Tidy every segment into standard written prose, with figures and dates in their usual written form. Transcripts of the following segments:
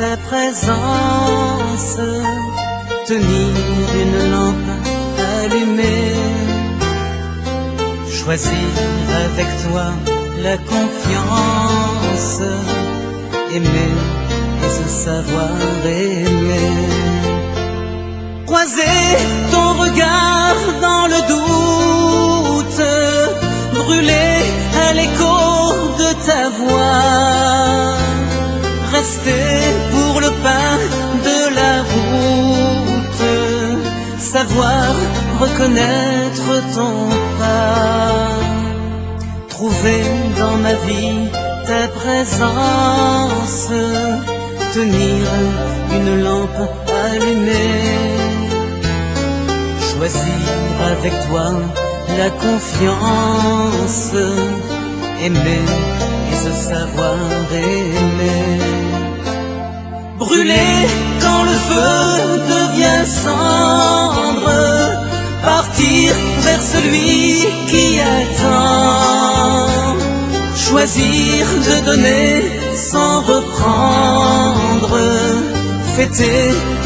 ta présence, tenir une lampe allumée, choisir avec toi la confiance, aimer et se savoir aimer. Croiser ton regard dans le doute, brûler à l'écho de ta voix, rester pour le pas de la route, savoir reconnaître ton pas, trouver dans ma vie ta présence, tenir une lampe allumée, choisir avec toi la confiance, aimer et se savoir aimer. Brûler quand le feu devient cendre, partir vers celui qui attend, choisir de donner sans reprendre, fêter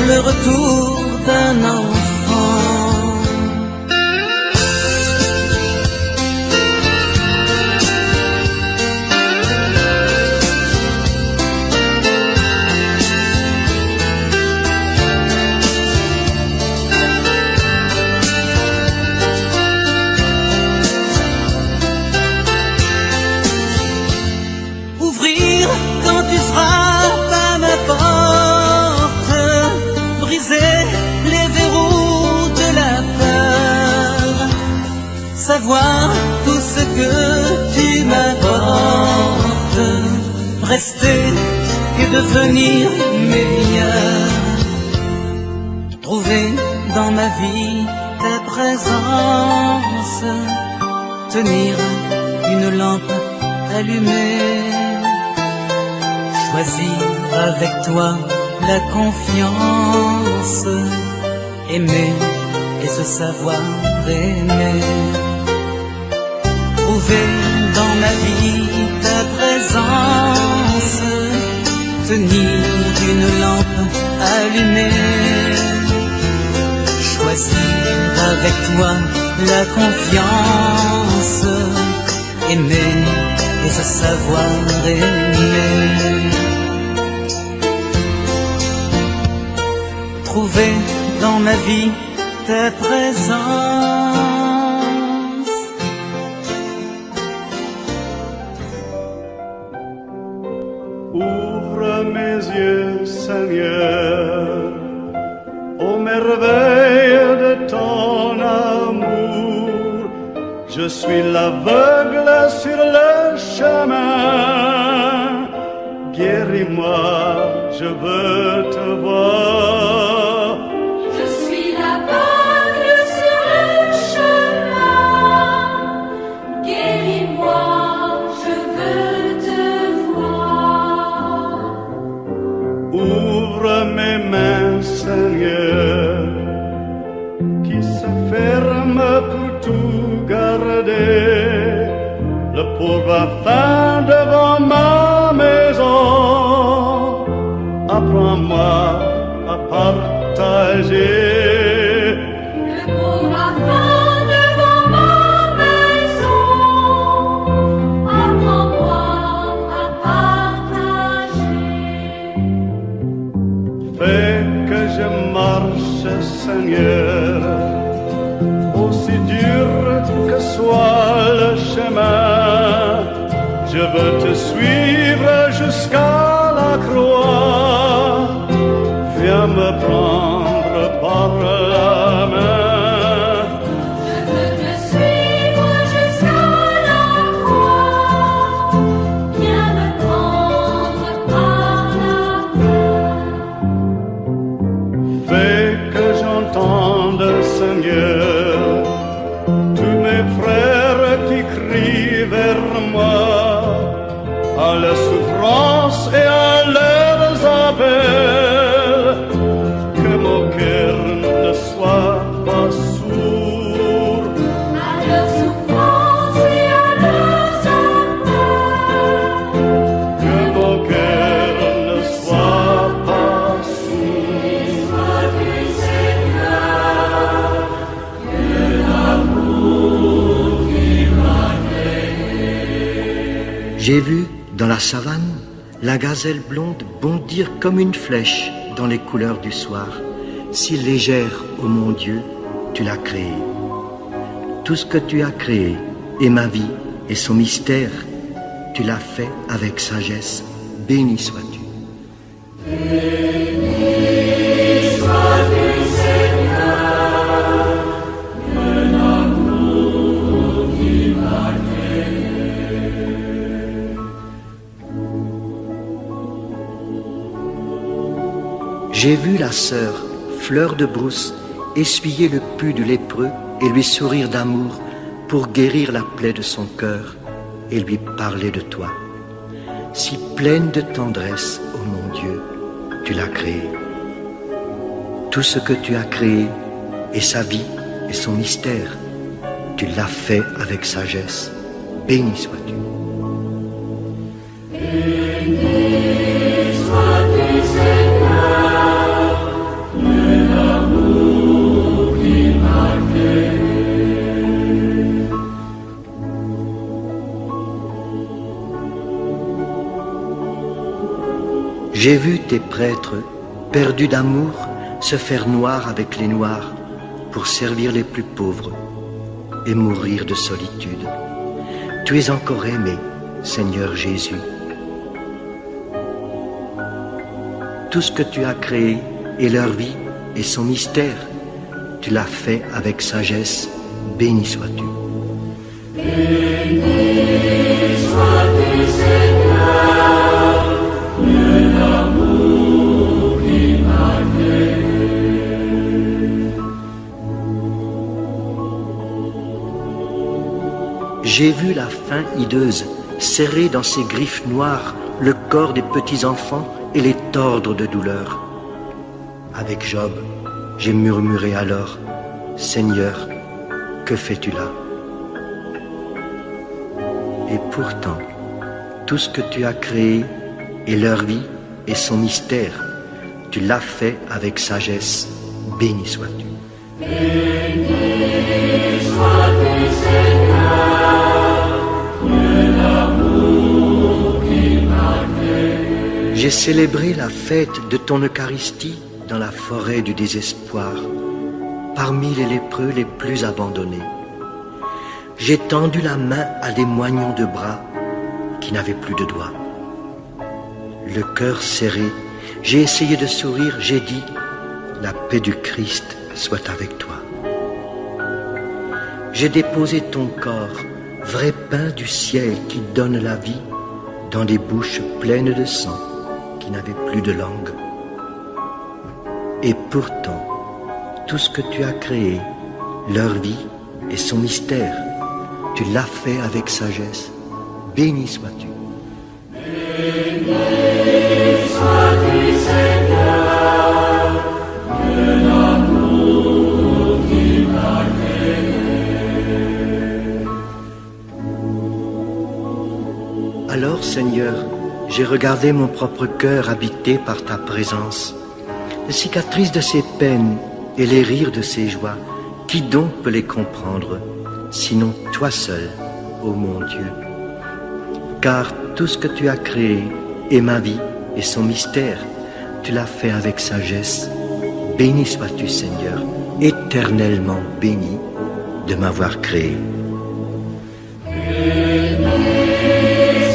le retour d'un enfant. Quand tu frappes à ma porte, briser les verrous de la peur, savoir tout ce que tu m'apportes, rester et devenir meilleur, trouver dans ma vie ta présence, tenir une lampe allumée, choisir avec toi la confiance, aimer et se savoir aimer. Trouver dans ma vie ta présence, tenir une lampe allumée, choisir avec toi la confiance, aimer et se savoir aimer. Trouver dans ma vie ta présence. Ouvre mes yeux, Seigneur, aux merveilles de ton amour. Je suis l'aveugle sur le chemin. Guéris-moi, je veux te voir. Je suis l'aveugle sur le chemin. Guéris-moi, je veux te voir. Ouvre mes mains, Seigneur, qui se ferment pour tout garder. Le pauvre a faim devant ma maison. Apprends-moi à partager. Le pauvre a faim devant ma maison. Apprends-moi à partager. Fais que je marche, Seigneur, aussi dur que soit le chemin. Je veux te suivre jusqu'à la croix. Viens me prendre par la main. Je veux te suivre jusqu'à la croix. Viens me prendre par la main. Fais que j'entende, Seigneur, tous mes frères qui crient vers moi, à la souffrance et à leurs appels, que mon cœur ne soit pas sourd. À leur souffrance et à leurs appels, Que mon cœur ne soit pas J'ai vu, dans la savane, la gazelle blonde bondir comme une flèche dans les couleurs du soir. Si légère, ô mon Dieu, tu l'as créée. Tout ce que tu as créé, et ma vie, et son mystère, tu l'as fait avec sagesse. Béni sois-tu. Béni sois-tu, Seigneur, de l'amour qui m'a créé. J'ai vu la sœur, fleur de brousse, essuyer le pus du lépreux et lui sourire d'amour pour guérir la plaie de son cœur et lui parler de toi. Si pleine de tendresse, ô mon Dieu, tu l'as créé. Tout ce que tu as créé, et sa vie, et son mystère, tu l'as fait avec sagesse. Béni sois-tu. Béni sois-tu, Seigneur, de l'amour qui m'a créé. J'ai vu tes prêtres, perdus d'amour, se faire noirs avec les noirs pour servir les plus pauvres et mourir de solitude. Tu es encore aimé, Seigneur Jésus. Tout ce que tu as créé et leur vie et son mystère, tu l'as fait avec sagesse. Béni sois-tu. Béni sois-tu, Seigneur, de l'amour qui m'a créé. J'ai vu la faim hideuse serrer dans ses griffes noires le corps des petits enfants et les tordre de douleur. Avec Job, j'ai murmuré alors, Seigneur, que fais-tu là? Et pourtant, tout ce que tu as créé, et leur vie, et son mystère, tu l'as fait avec sagesse. Béni sois-tu. Béni sois-tu, Seigneur, de l'amour qui m'a créé. J'ai célébré la fête de ton Eucharistie dans la forêt du désespoir, parmi les lépreux les plus abandonnés. J'ai tendu la main à des moignons de bras qui n'avaient plus de doigts. Le cœur serré, j'ai essayé de sourire, j'ai dit, la paix du Christ soit avec toi. J'ai déposé ton corps, vrai pain du ciel qui donne la vie, dans des bouches pleines de sang qui n'avaient plus de langue. Et pourtant, tout ce que tu as créé, leur vie et son mystère, tu l'as fait avec sagesse. Béni sois-tu. Béni sois-tu, Seigneur, de l'amour qui m'a créé. Alors, Seigneur, j'ai regardé mon propre cœur habité par ta présence, les cicatrices de ses peines et les rires de ses joies. Qui donc peut les comprendre, sinon toi seul, ô mon Dieu? Car tout ce que tu as créé, et ma vie, et son mystère, tu l'as fait avec sagesse. Béni sois-tu, Seigneur, éternellement béni de m'avoir créé. Béni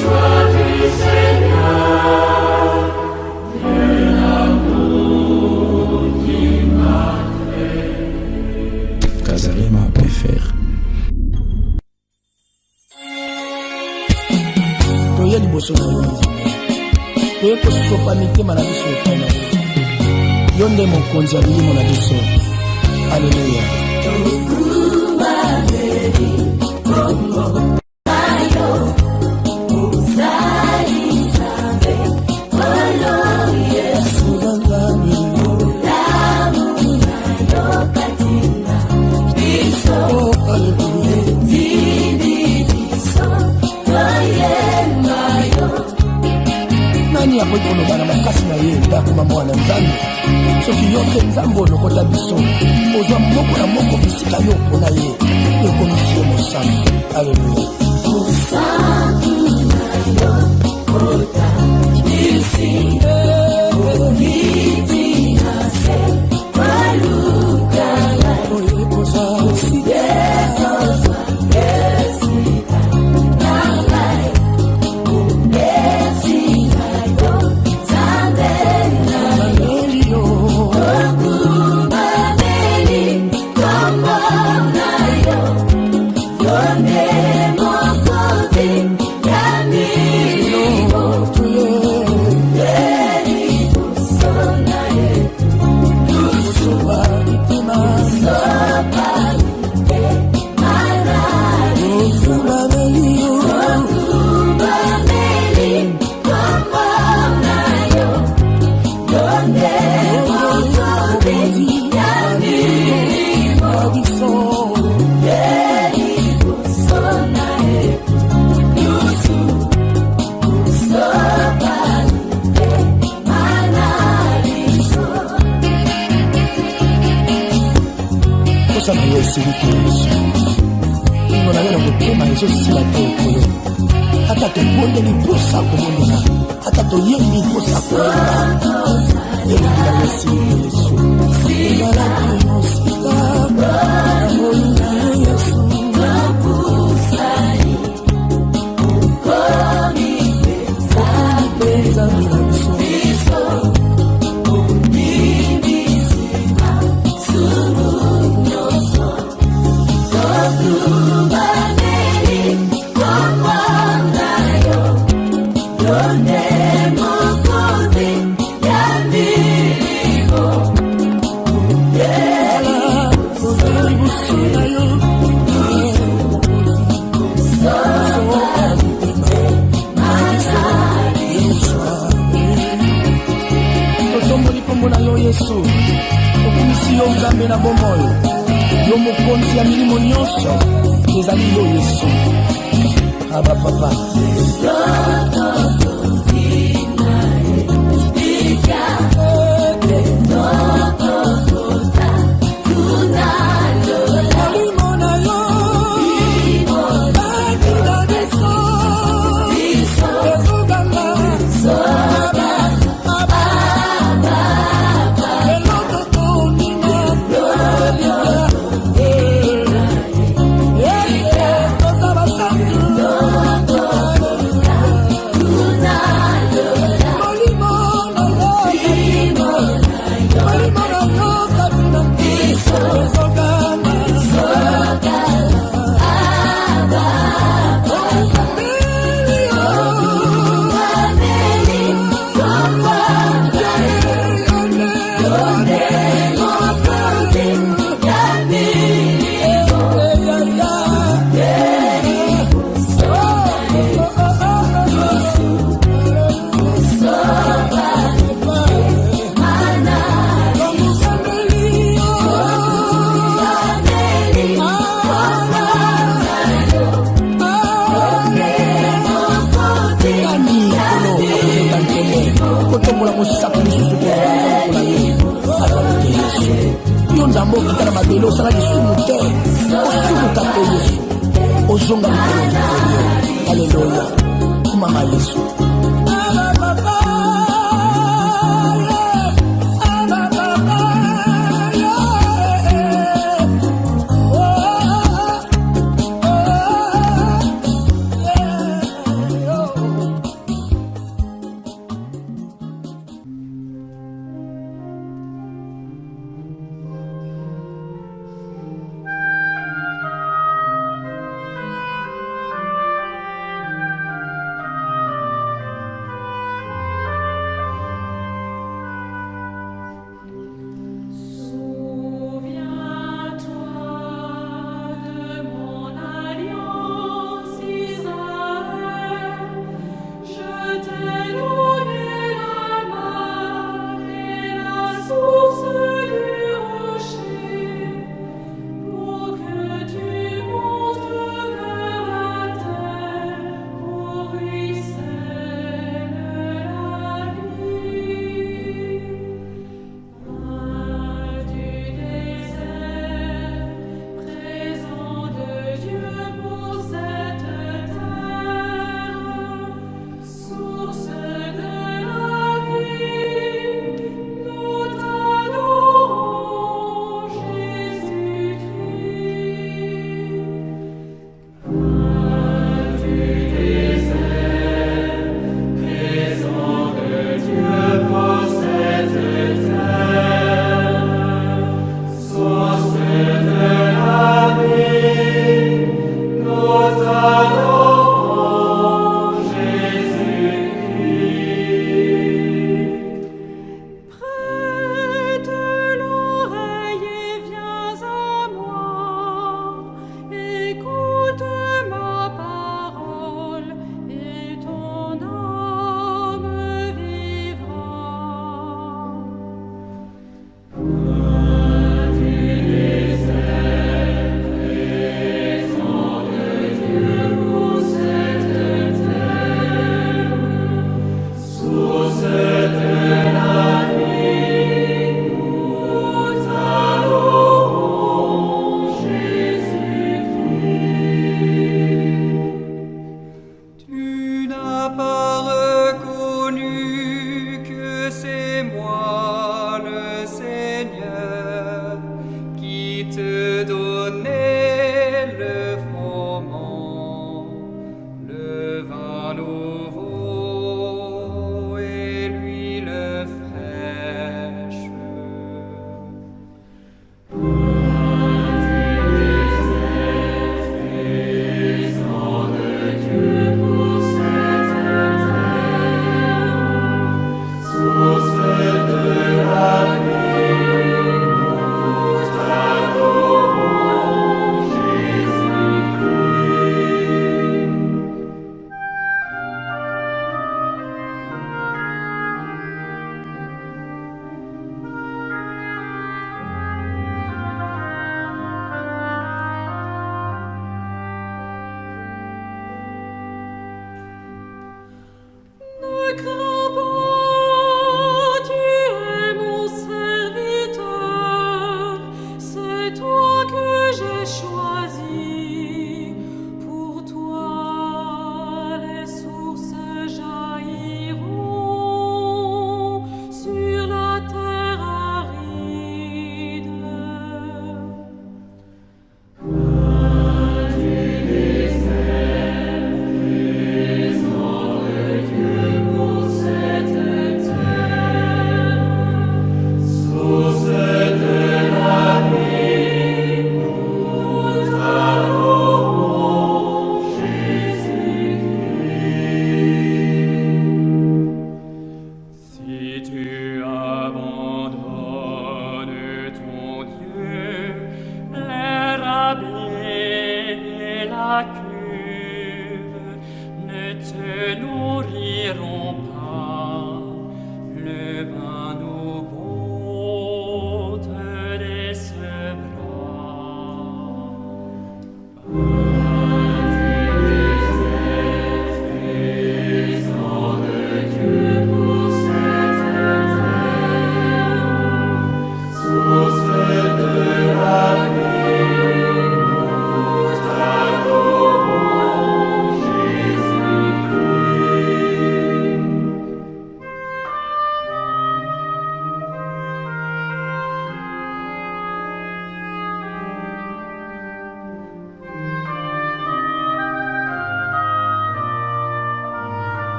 sois-tu, Seigneur, de l'amour qui m'a créé. Kazarema préfère. toye liboso na yo nzambe toye kosopa mitema na biso epai na yo yo nde mokonzi ya milimo na biso. Alleluya. Nani akoki koloba na makasi na ye ndakoma mwana nzambe soki yo mpe nzambe olokota biso ozwa moko na moko bisika yo mpona ye yokomisi ye mosantu. Alleluya.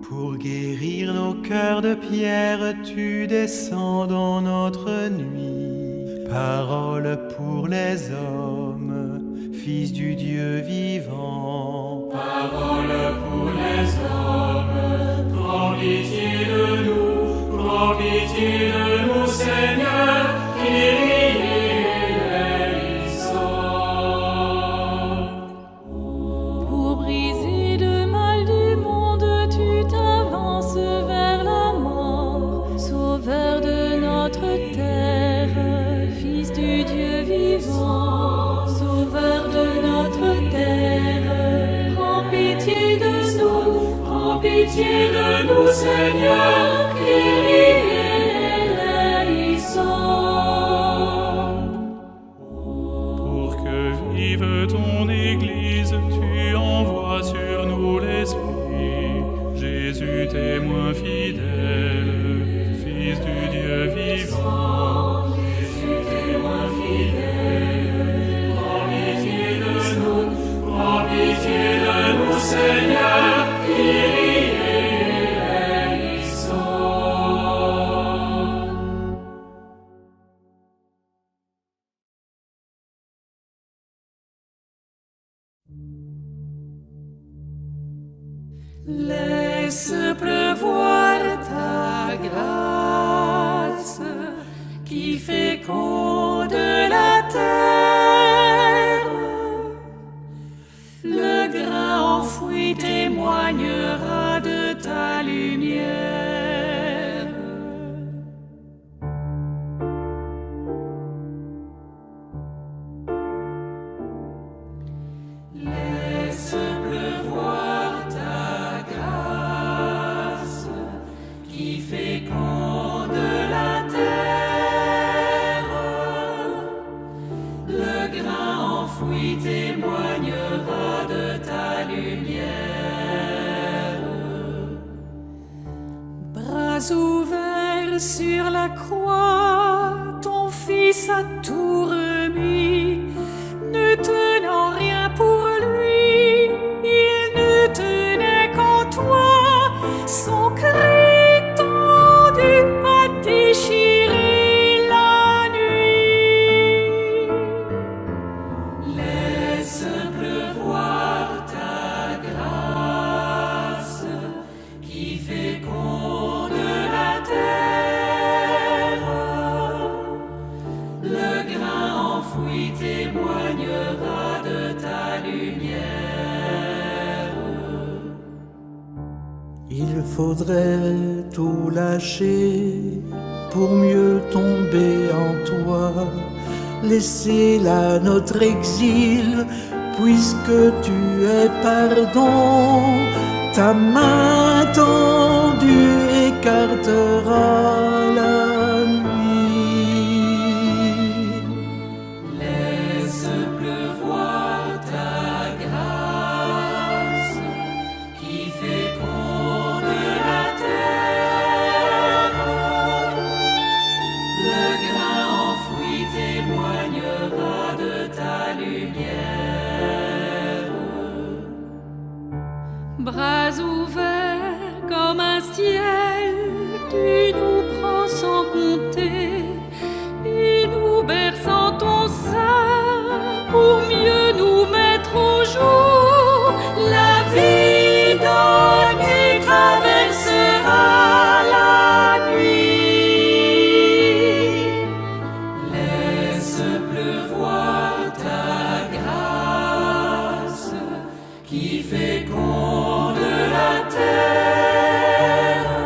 Pour guérir nos cœurs de pierre, tu descends dans notre nuit. Parole pour les hommes, Fils du Dieu vivant. Parole pour les hommes, prends pitié de nous, prends pitié de nous, Seigneur, Kyrie eleison. Pour briser le mal du monde, tu t'avances vers la mort, sauveur de notre terre, Fils du Dieu vivant, sauveur de notre terre. Prends pitié de nous, Seigneur, Kyrie eleison. Pour que vive ton Église, tu envoies sur nous l'Esprit, Jésus témoin fidèle, Fils du Dieu vivant. Jésus témoin fidèle, prends pitié de nous, Seigneur, Kyrie eleison. Laisse pleuvoir ta grâce qui féconde la terre. Le grain enfoui témoignera de ta lumière. Laisse pleuvoir ta grâce qui féconde la terre. Le grain enfoui témoignera de ta lumière. Bras ouverts sur la croix, ton Fils a tout remis, ne tenant rien pour lui, il ne tenait qu'en toi. Son cri tendu a déchiré la nuit. Laisse pleuvoir ta grâce qui féconde la terre. Le grain enfoui témoignera de ta lumière. Il faudrait tout lâcher pour mieux tomber en toi. Laisser là notre exil, puisque tu es pardon. Ta main tendue écartera la nuit. Laisse pleuvoir ta grâce qui féconde la terre. Le grain enfoui témoignera de ta lumière. Bras ouverts comme un ciel, tu nous prends sans compter et nous berces en ton sein pour mieux nous mettre au jour. La vie donnée traversera la nuit. Laisse pleuvoir ta grâce qui féconde la terre.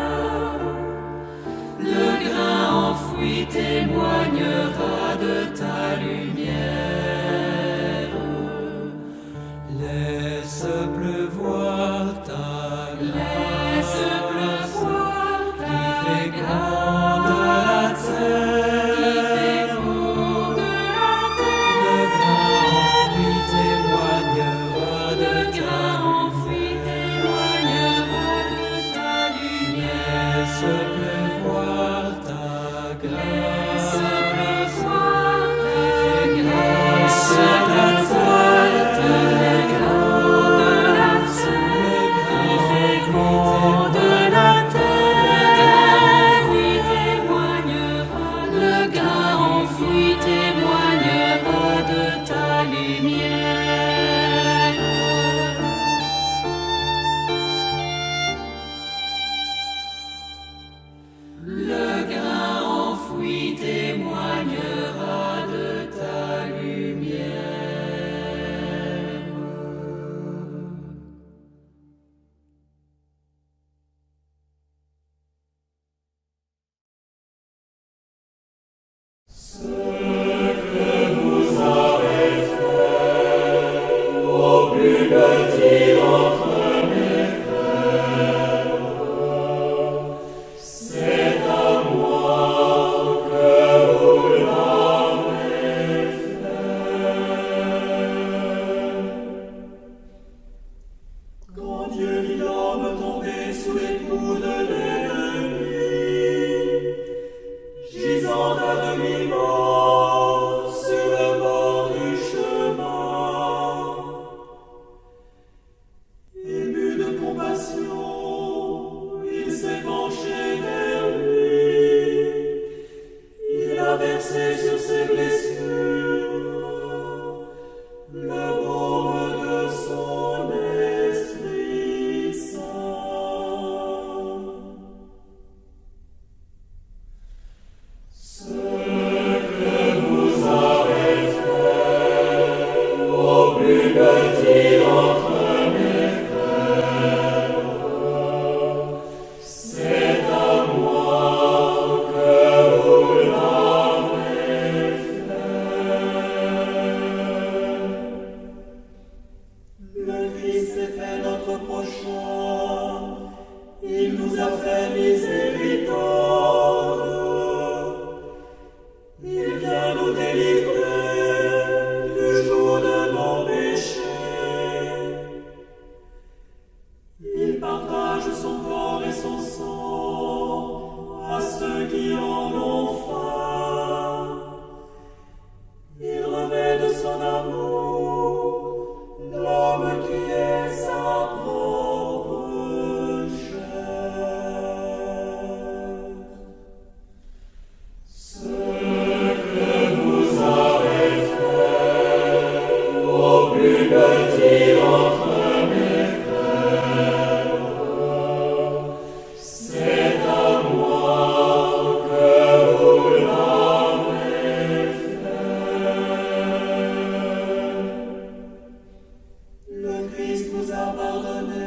Il nous a fait miséricorde. Il vient nous délivrer du joug de nos péchés. Il partage son corps et son sang à ceux qui en ont faim. Il revêt de son amour l'homme qui est sa propre chair. Ce que vous avez fait au plus petit d'entre mes frères, c'est à moi que vous l'avez fait. Le Christ vous a pardonné,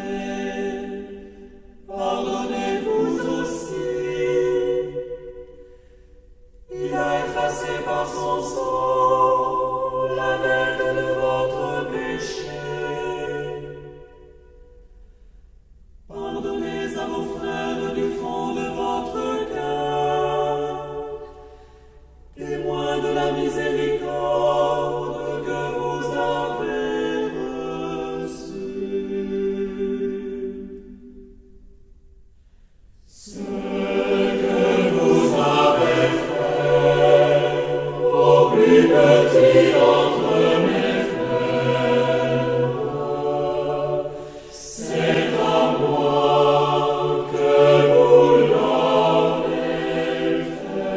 pardonnez-vous aussi. Il a effacé par son sang la dette de votre péché. Pardonnez à vos frères du fond de votre cœur, témoins de la miséricorde que vous avez reçue. Ce que vous avez fait au plus petit d'entre mes frères, c'est à moi que vous l'avez fait.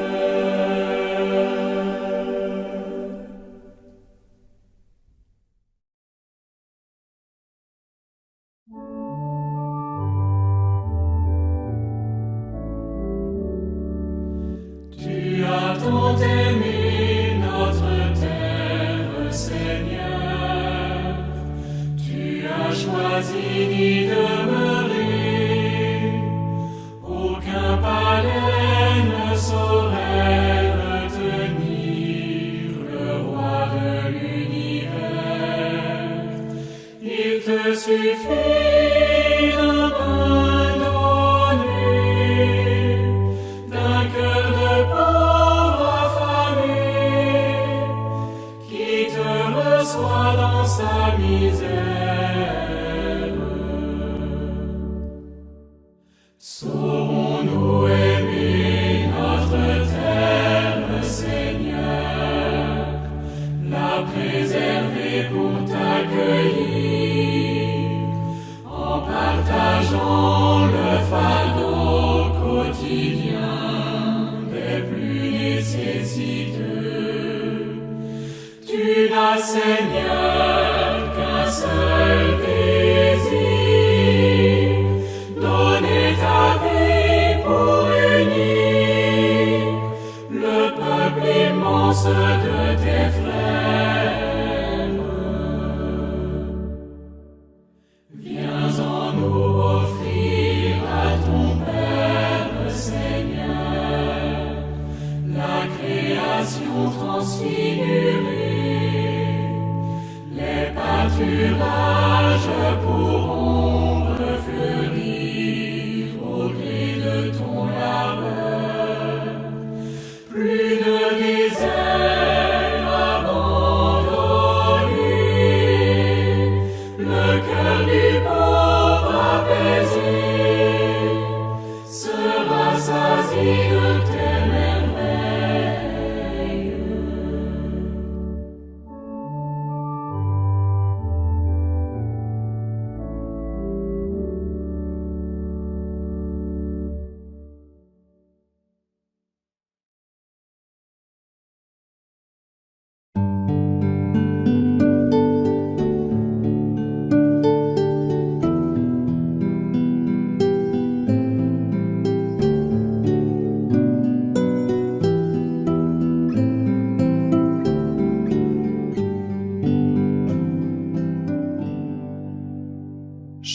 Tu as tant aimé notre terre, Seigneur. Tu as choisi d'y demeurer. Aucun palais ne saurait retenir le roi de l'univers. Il te suffit d'un pain donné, d'un cœur de pauvre affamé, qui te reçoit dans sa misère. Saurons-nous aimer notre terre, Seigneur, la préserver pour t'accueillir, en partageant le fardeau quotidien des plus nécessiteux. Tu n'as, Seigneur, qu'un seul désir, donner ta vie pour unir le peuple immense de tes frères. Viens en nous offrir à ton Père, Seigneur, la création transfigurée. Les pâturages pourront refleurir au gré de ton labeur. Plus de désert abandonné, le cœur du pauvre apaisé sera rassasié de tes merveilles.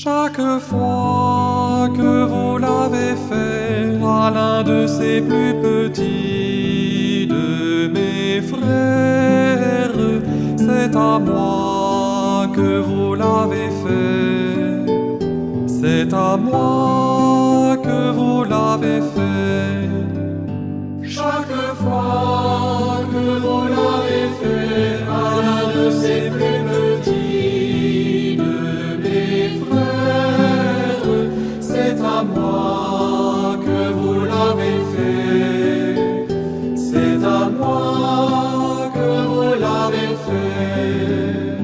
Chaque fois que vous l'avez fait à l'un de ces plus petits de mes frères, c'est à moi que vous l'avez fait, c'est à moi l'avez fait. Chaque fois que vous l'avez fait à l'un de ces plus petits de mes frères, c'est à moi que vous l'avez fait. C'est à moi que vous l'avez fait.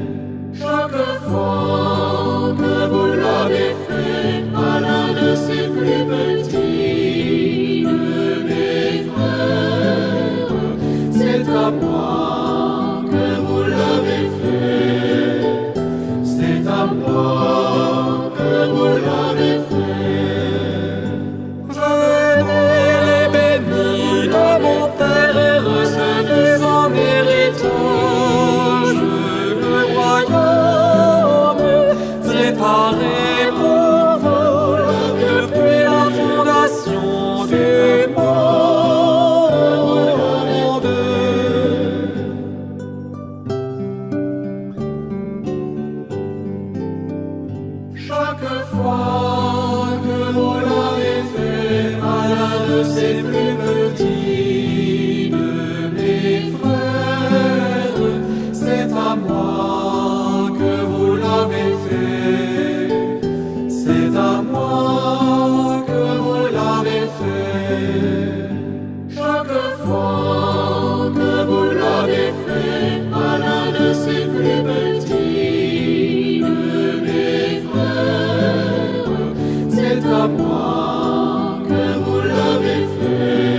Chaque fois que vous l'avez fait à l'un de ces plus petits de mes frères, c'est à moi que vous l'avez fait. C'est à moi que vous l'avez fait. Venez les bénis de mon Père et recevez en héritage le royaume préparé pour vous depuis la fondation du monde. Chaque fois que vous l'avez fait à l'un de ces plus petits de mes frères, c'est à moi que vous l'avez fait. C'est à moi que vous l'avez fait. Chaque fois que vous l'avez fait à l'un de ces plus petits de mes frères, c'est à moi que vous l'avez fait.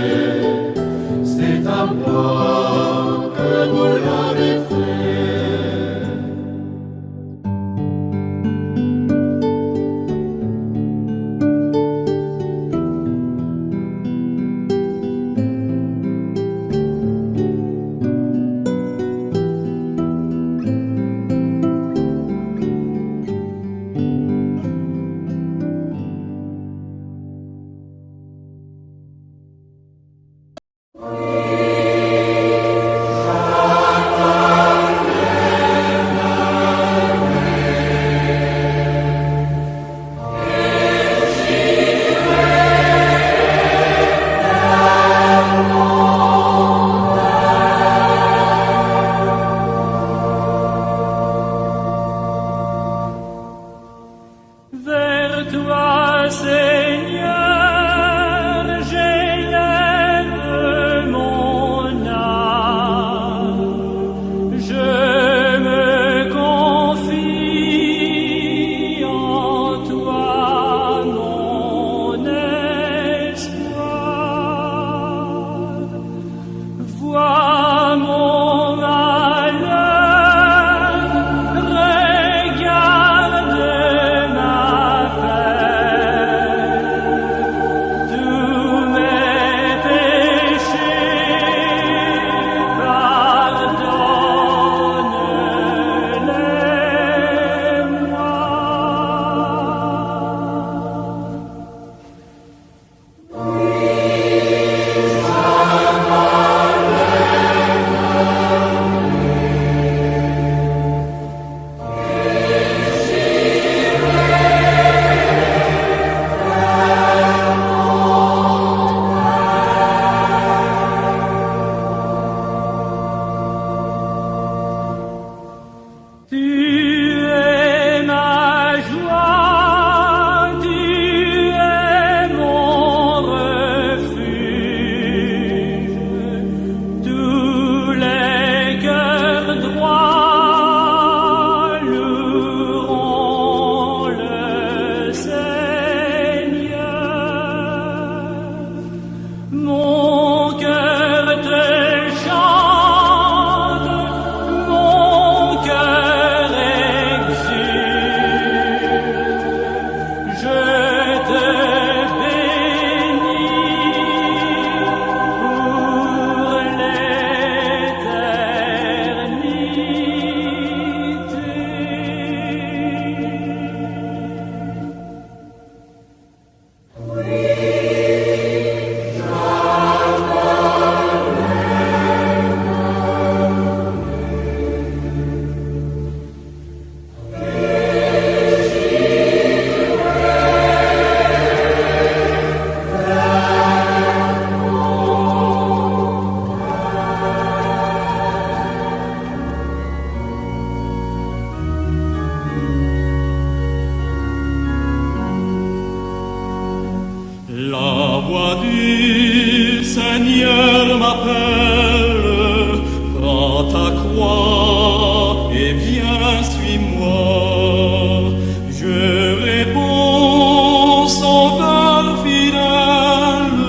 La voix du Seigneur m'appelle, prends ta croix et viens, suis-moi. Je réponds, Sauveur fidèle,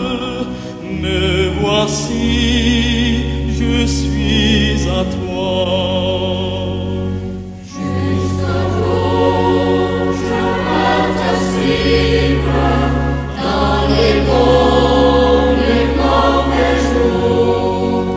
me voici, je suis à toi. Dans les bons, les mauvais jours,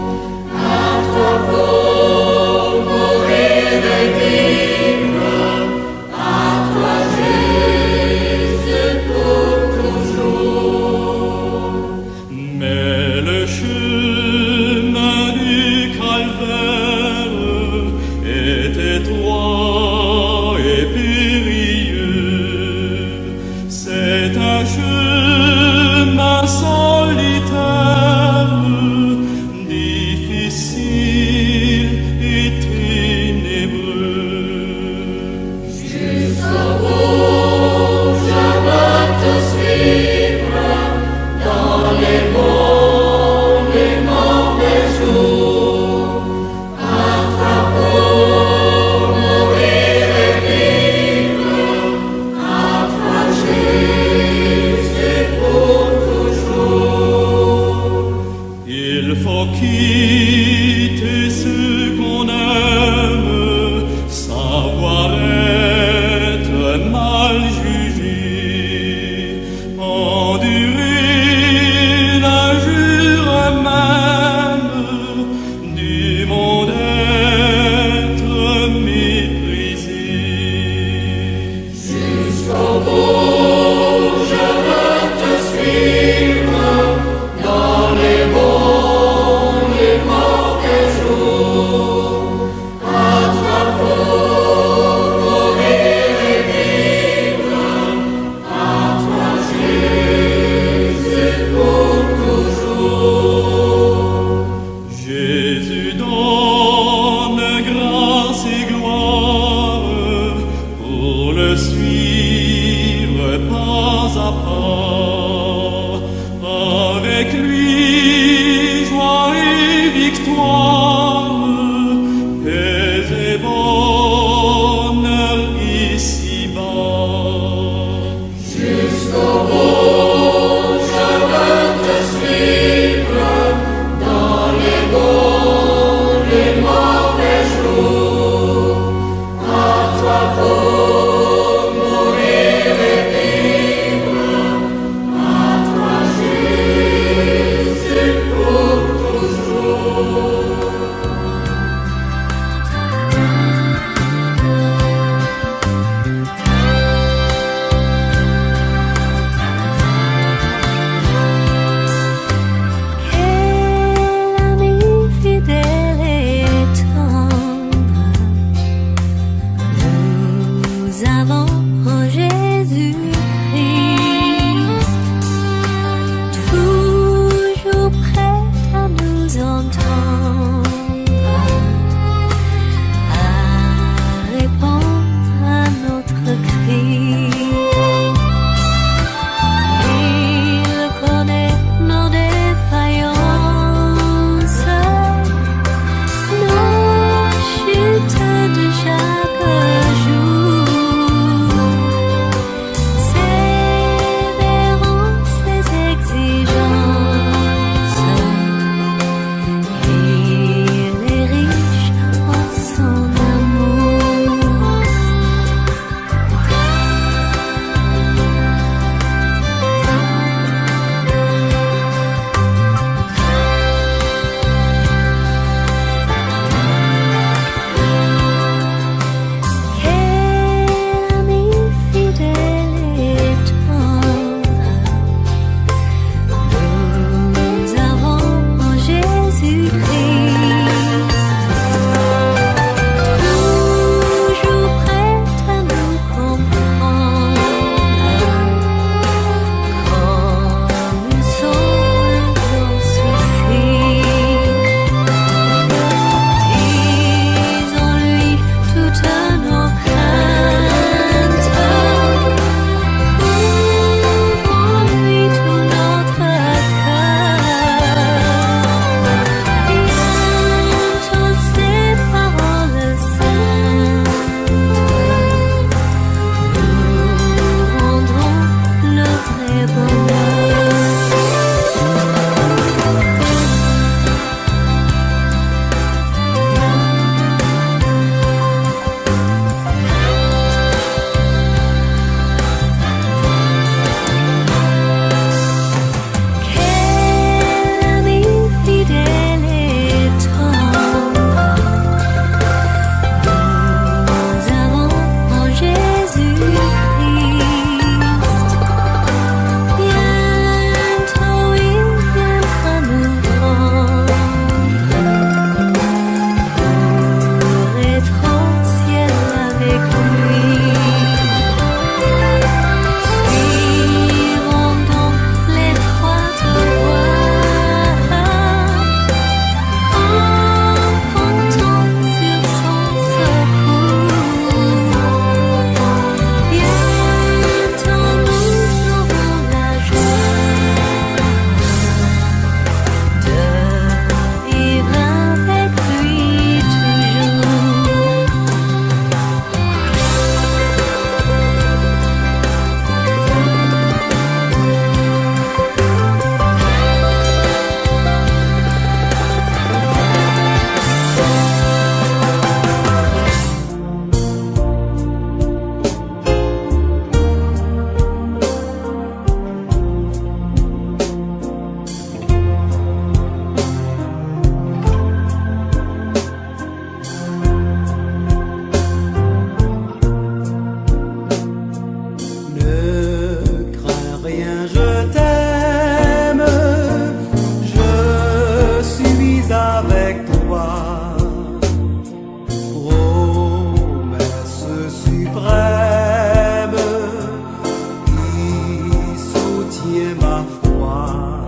montagne, ma foi,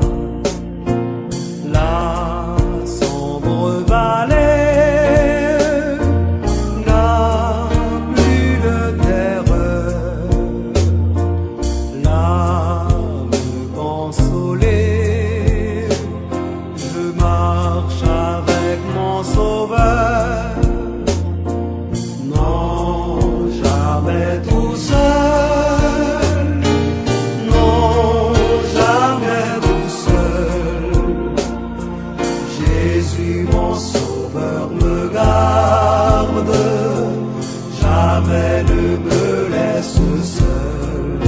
la sombre vallée n'a plus de terreur, l'âme consolée, je marche avec mon Sauveur, non jamais tout seul, non jamais tout seul. Jésus mon Sauveur me garde, jamais ne me laisse seul,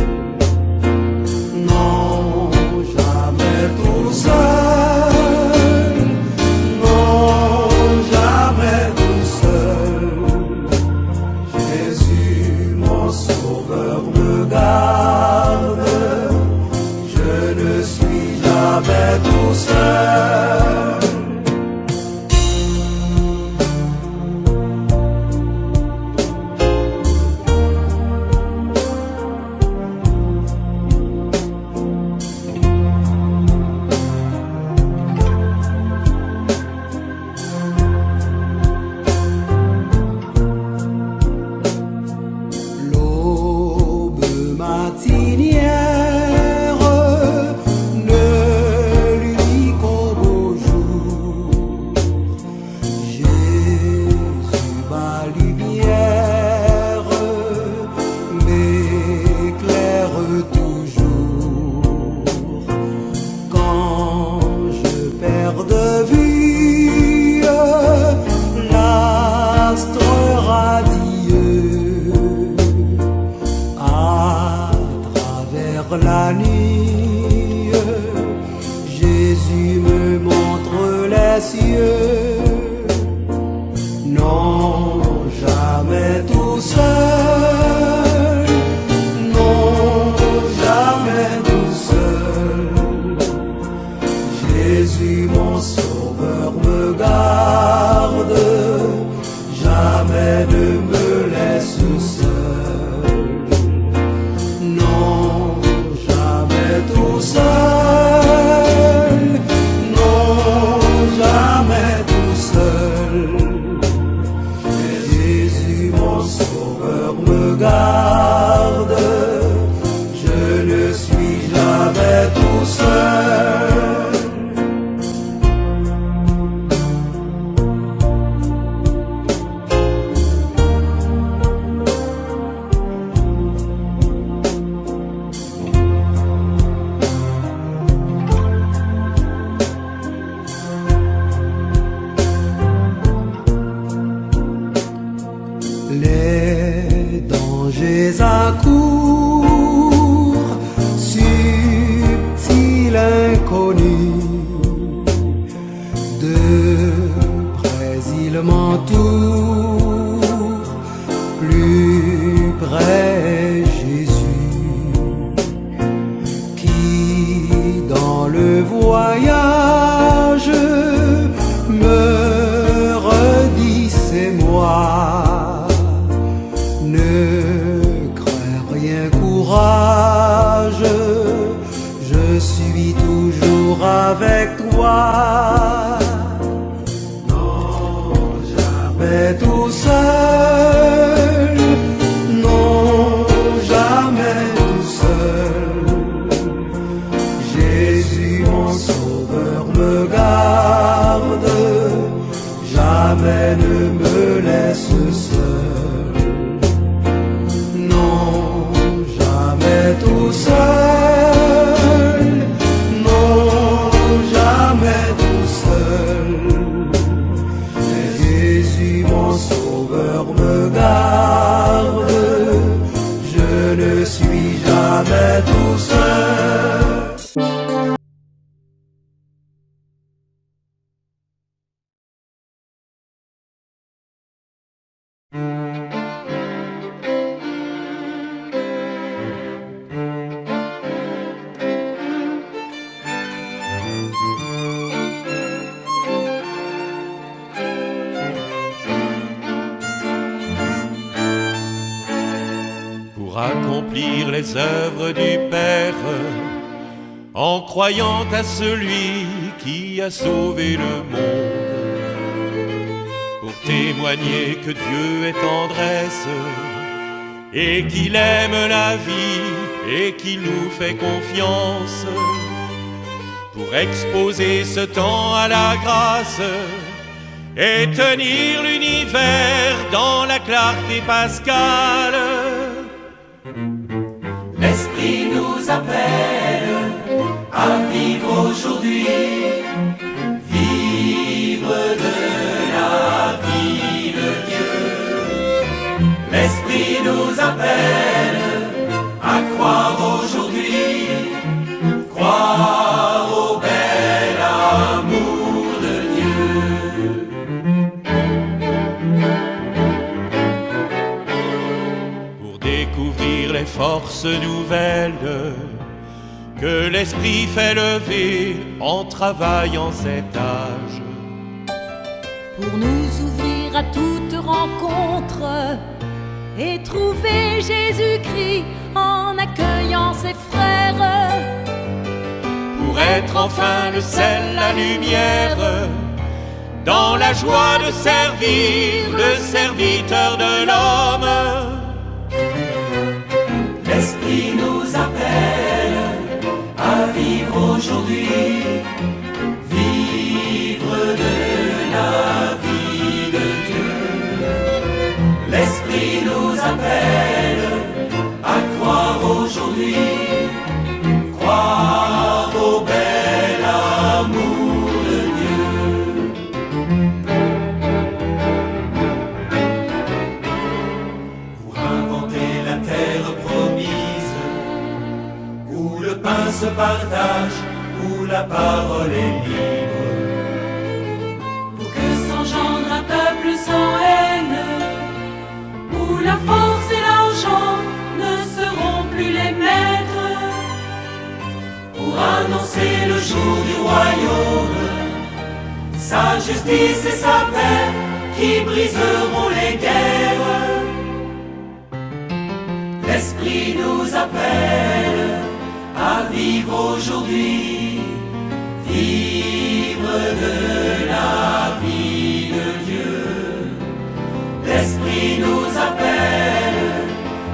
non jamais tout seul, non jamais tout seul. Jésus mon Sauveur me garde, je ne suis jamais tout seul. L'aube matinière ne lui qu'au beau jour. Jésus, ma lumière, m'éclaire toujours. Quand je perds de vue l'astre radieux, à travers la nuit, Jésus me montre les cieux, non jamais tout seul, non jamais tout seul. Jésus mon Sauveur me garde, jamais ne me laisse seul, non jamais tout seul, non jamais tout seul. Jésus mon Sauveur me garde, je ne suis jamais tout seul. Les dangers accourent, subtils inconnus, de près ils m'entourent, plus près Jésus, qui dans le voyage me redit c'est moi. Ne crains rien, courage, je suis toujours avec toi. Non, jamais tout seul, non, jamais tout seul. Jésus mon Sauveur me garde, jamais ne me laisse seul, non jamais tout seul, non jamais tout seul. Jésus mon Sauveur me garde, je ne suis jamais tout seul. Accomplir les œuvres du Père, en croyant à celui qui a sauvé le monde, pour témoigner que Dieu est tendresse et qu'il aime la vie et qu'il nous fait confiance, pour exposer ce temps à la grâce et tenir l'univers dans la clarté pascale. L'Esprit nous appelle à vivre aujourd'hui, vivre de la vie de Dieu. L'Esprit nous appelle à croire aujourd'hui, croire au bel amour de Dieu. Pour découvrir les forces nouvelles que l'Esprit fait lever en travaillant cet âge, pour nous ouvrir à toute rencontre et trouver Jésus-Christ en accueillant ses frères, pour être enfin le sel, la lumière, dans la joie de servir le serviteur de l'homme. L'Esprit nous appelle à vivre aujourd'hui, vivre de la vie de Dieu. L'Esprit nous appelle à croire aujourd'hui, croire au bel amour de Dieu. Pour inventer la terre promise, où le pain se partage, où la parole est libre, pour que s'engendre un peuple sans haine, où la force et l'argent ne seront plus les maîtres, pour annoncer le jour du royaume, sa justice et sa paix qui briseront les guerres. L'Esprit nous appelle à vivre aujourd'hui, vivre de la vie de Dieu. L'Esprit nous appelle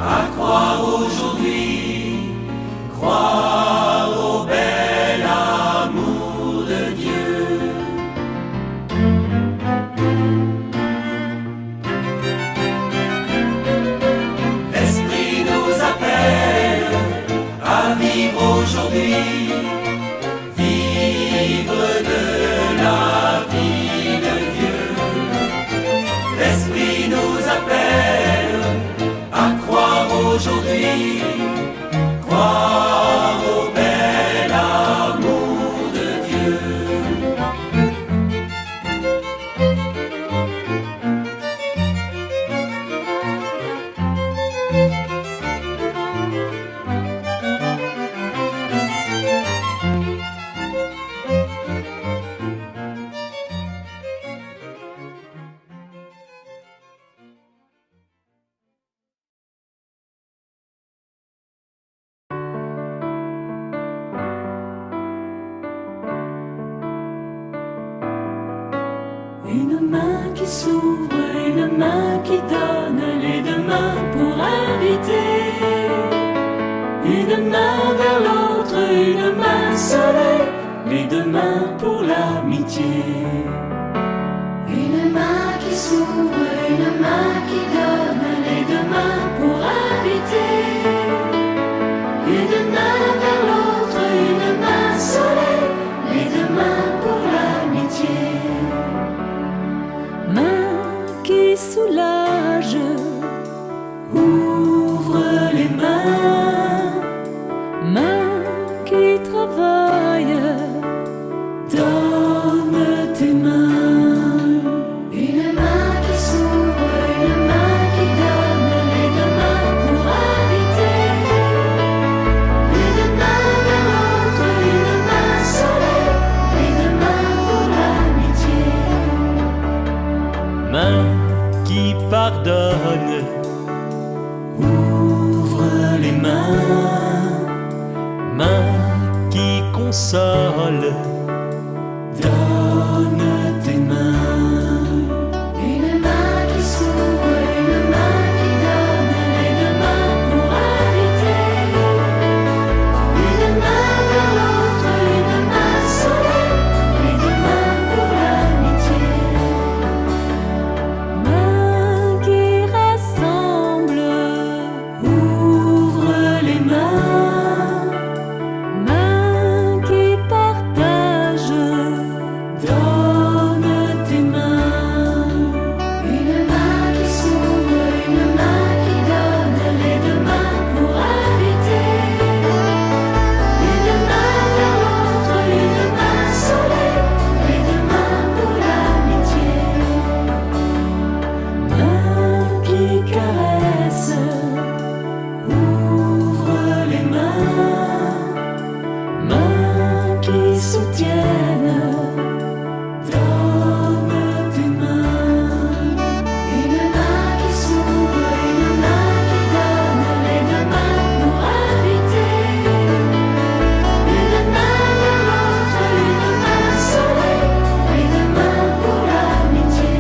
à croire aujourd'hui, croire au bel amour de Dieu. L'Esprit nous appelle à vivre aujourd'hui, vivre de la vie de Dieu. L'Esprit nous appelle à croire aujourd'hui, croire au bel amour de Dieu. une main qui s'ouvre, une main qui donne, les deux mains pour inviter, une main vers l'autre, une main soleil, les deux mains pour l'amitié. Une main qui s'ouvre, une main qui donne, les deux mains pour inviter, une main vers l'autre, une main soleil, les deux mains pour l'amitié. Main qui soulage, ouvre les mains, main qui travaille, donne tes mains. console. Donne tes mains. Une main qui s'ouvre, une main qui donne, les deux mains pour habiter. Une main vers l'autre, une main soleil, les deux mains pour l'amitié. Mains qui rassemblent, ouvre les mains. Mains qui partagent, donne tes mains. Une main qui s'ouvre, une main qui donne, les deux mains pour habiter. Une main vers l'autre, une main soleil, les deux mains pour l'amitié. Mains qui caressent, ouvre les mains. Mains qui soutiennent, donne tes mains. Une main qui s'ouvre, une main qui donne, les deux mains pour habiter. Une main vers l'autre, une main soleil, les deux mains pour l'amitié.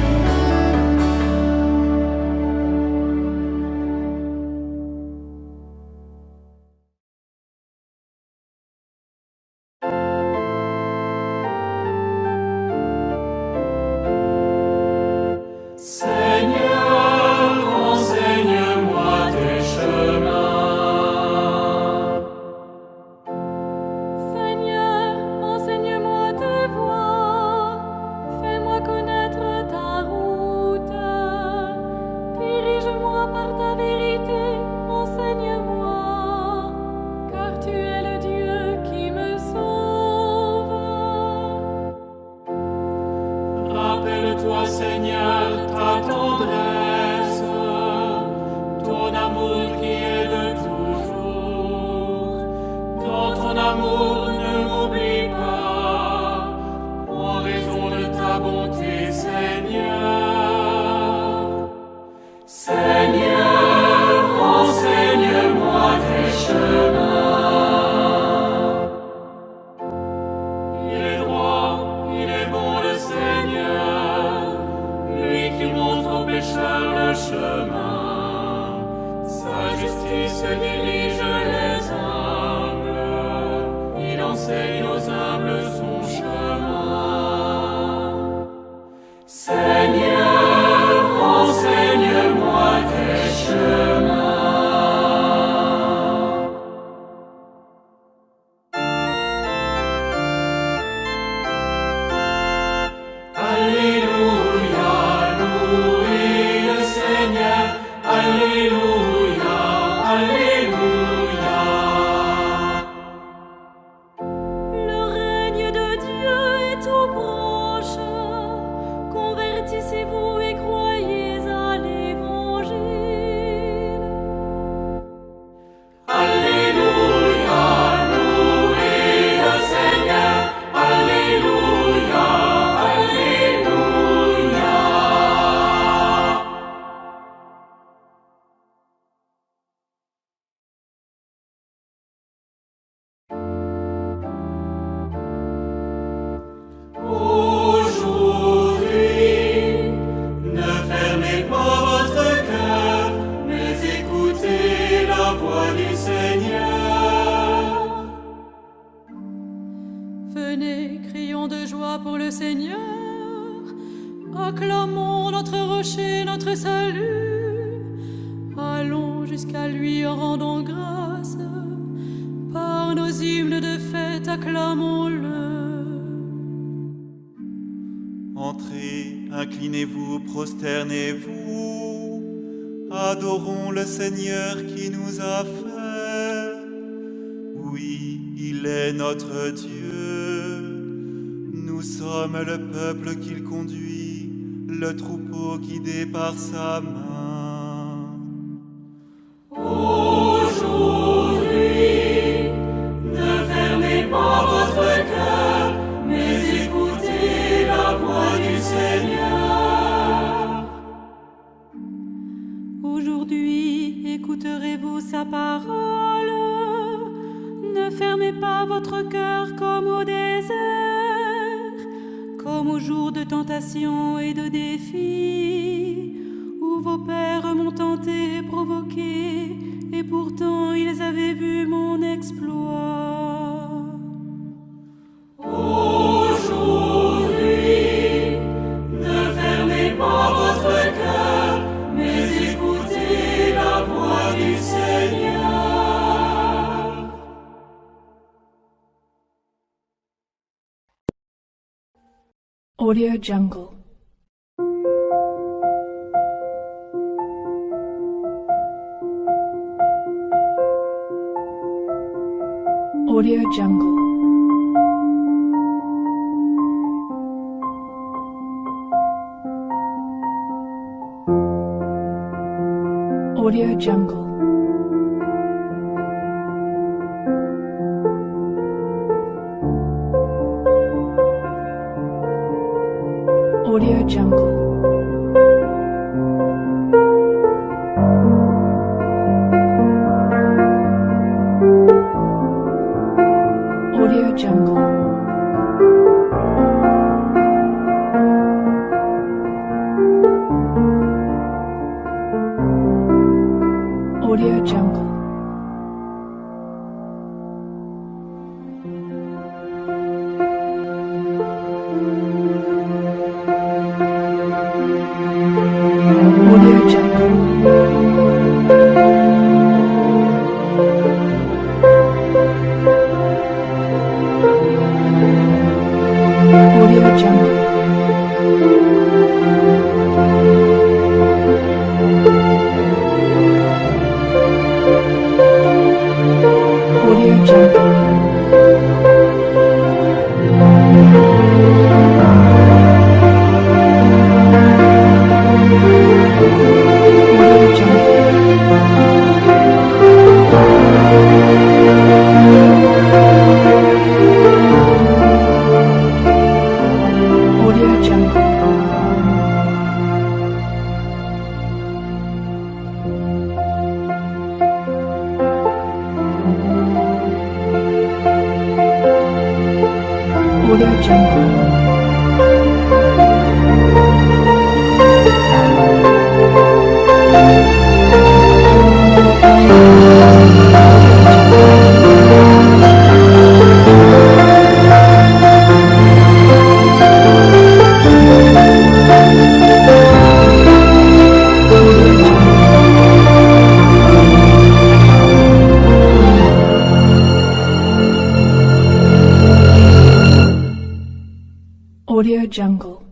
Seigneur, enseigne-moi tes chemins. Seigneur, enseigne-moi tes voies, fais-moi connaître ta route. Dirige-moi par ta vérité, enseigne-moi, car tu es le Dieu qui me sauve. Rappelle-toi, Seigneur, ta tendresse, ton amour qui est de toujours. Dans ton amour, ne m'oublie pas, en raison de ta bonté, Seigneur. Seigneur, enseigne-moi tes chemins. Il est droit, il est bon le Seigneur, lui qui montre aux pécheurs le chemin. Sa justice dirige les humbles, il enseigne aux humbles son chemin. Seigneur, enseigne-moi tes chemins. Alléluia, louez le Seigneur. Alléluia, alléluia. Le règne de Dieu est tout proche. Convertissez-vous et croyez à l'Évangile. Alléluia, louez le Seigneur. Alléluia, alléluia. Aujourd'hui, ne fermez pas votre cœur, mais écoutez la voix du Seigneur. Venez, crions de joie pour le Seigneur. Acclamons notre rocher, notre salut. Allons jusqu'à lui en rendant grâce. Par nos hymnes de fête, acclamons-le. Entrez, inclinez-vous, prosternez-vous. Adorons le Seigneur qui nous a fait. Oui, il est notre Dieu. Nous sommes le peuple qu'il conduit, le troupeau guidé par sa main. Aujourd'hui, ne fermez pas votre cœur, mais écoutez la voix du Seigneur. Aujourd'hui, écouterez-vous sa parole. Ne fermez pas votre cœur comme au désert, comme au jour de tentation et de défi, où vos pères m'ont tenté et provoqué, et pourtant ils avaient vu mon exploit. Aujourd'hui, ne fermez pas votre cœur, mais écoutez la voix du Seigneur. Audio Jungle. Audio Jungle. Audio Jungle. Audio Jungle. Audio Jungle. Audio Jungle. Audio Jungle. Audio Jungle. Audio Jungle. Audio Jungle.